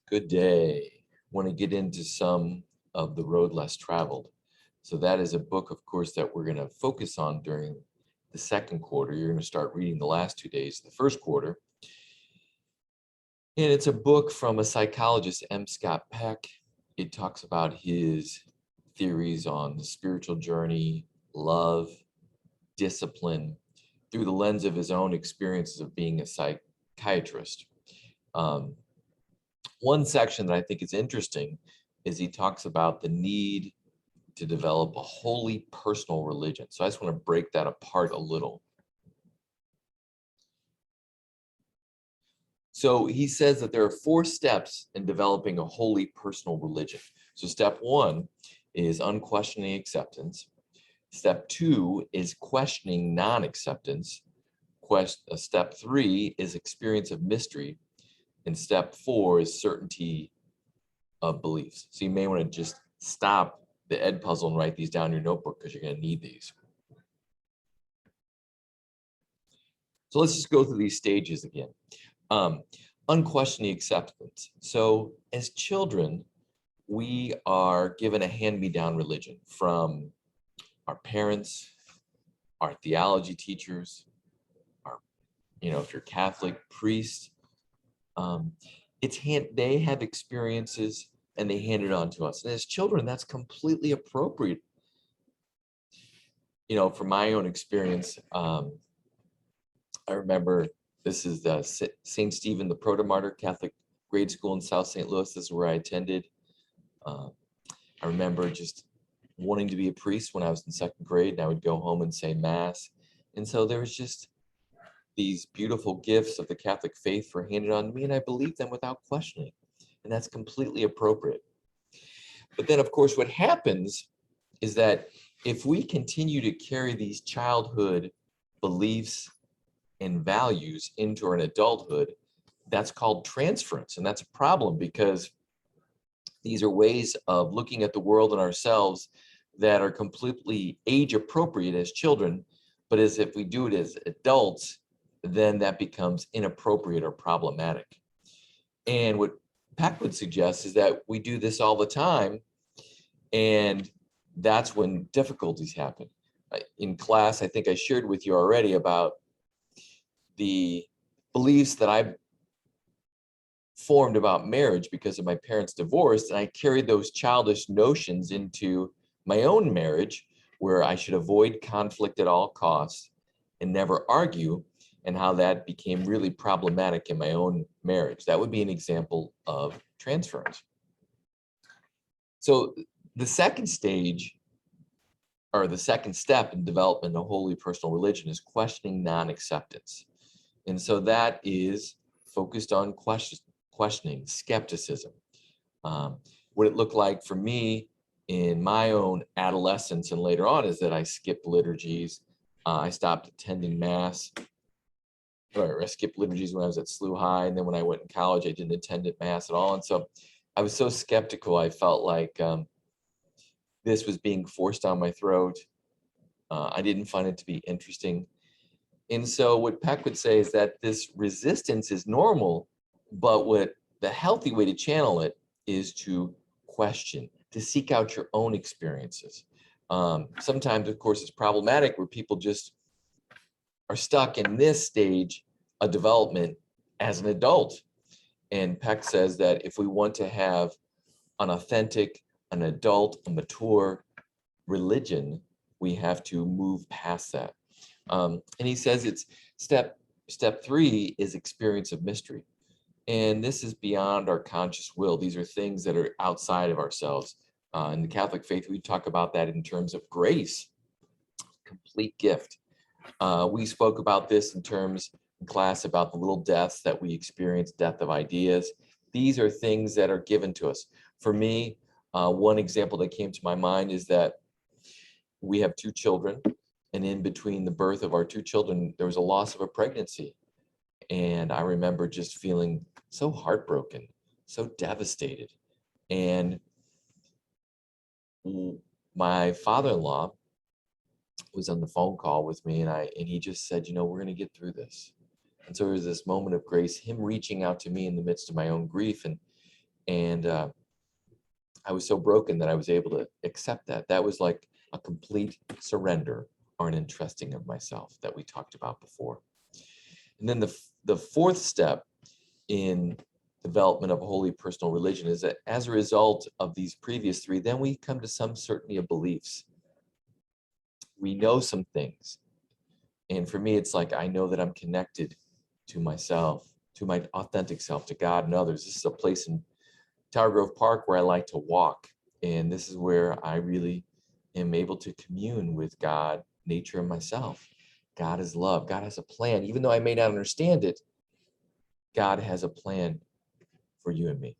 Good day. Want to get into some of The Road Less Traveled. So that is a book, of course, that we're going to focus on during the second quarter. You're going to start reading the last 2 days of the first quarter. And it's a book from a psychologist, M. Scott Peck. It talks about his theories on the spiritual journey, love, discipline, through the lens of his own experiences of being a psychiatrist. One section that I think is interesting is he talks about the need to develop a wholly personal religion. So I just want to break that apart a little. So he says that there are 4 steps in developing a wholly personal religion. So step 1 is unquestioning acceptance. Step 2 is questioning non-acceptance. Step 3 is experience of mystery. And step 4 is certainty of beliefs. So you may want to just stop the Ed puzzle and write these down in your notebook because you're going to need these. So let's just go through these stages again. Unquestioning acceptance. So as children, we are given a hand-me-down religion from our parents, our theology teachers, our, if you're Catholic, priest. They have experiences and they hand it on to us. And as children, that's completely appropriate. From my own experience, I remember this is the St. Stephen the Protomartyr Catholic grade school in South St. Louis. This is where I attended. I remember just wanting to be a priest when I was in 2nd grade, and I would go home and say Mass. And so there was just these beautiful gifts of the Catholic faith were handed on to me, and I believed them without questioning. And that's completely appropriate. But then, of course, what happens is that if we continue to carry these childhood beliefs and values into an adulthood, that's called transference. And that's a problem because these are ways of looking at the world and ourselves that are completely age appropriate as children. But as if we do it as adults, then that becomes inappropriate or problematic. And what Peck would suggest is that we do this all the time, and that's when difficulties happen. In class, I think I shared with you already about the beliefs that I formed about marriage because of my parents' divorce, and I carried those childish notions into my own marriage, where I should avoid conflict at all costs and never argue, and how that became really problematic in my own marriage. That would be an example of transference. So the second stage, or the second step in development of wholly personal religion, is questioning non-acceptance. And so that is focused on questioning, skepticism. What it looked like for me in my own adolescence and later on is that I skipped liturgies. I stopped attending Mass. I skipped liturgies when I was at SLU High, and then when I went in college, I didn't attend at Mass at all. And so I was so skeptical. I felt like this was being forced down my throat. I didn't find it to be interesting. And so what Peck would say is that this resistance is normal, but what the healthy way to channel it is to question, to seek out your own experiences. Sometimes, of course, it's problematic where people just are stuck in this stage of development as an adult. And Peck says that if we want to have an authentic, an adult, a mature religion, we have to move past that. And he says it's step 3 is experience of mystery. And this is beyond our conscious will. These are things that are outside of ourselves. In the Catholic faith, we talk about that in terms of grace, complete gift. We spoke about this in class about the little deaths that we experience, death of ideas. These are things that are given to us. For me, one example that came to my mind is that we have 2 children, and in between the birth of our 2 children, there was a loss of a pregnancy. And I remember just feeling so heartbroken, so devastated. And my father-in-law was on the phone call with me, and he just said, we're going to get through this. And so there was this moment of grace, him reaching out to me in the midst of my own grief. And And I was so broken that I was able to accept that. That was like a complete surrender or an entrusting of myself that we talked about before. And then the fourth step in development of a holy personal religion is that as a result of these previous three, then we come to some certainty of beliefs. We know some things. And for me, it's like, I know that I'm connected to myself, to my authentic self, to God and others. This is a place in Tower Grove Park where I like to walk. And this is where I really am able to commune with God, nature, and myself. God is love. God has a plan. Even though I may not understand it, God has a plan for you and me.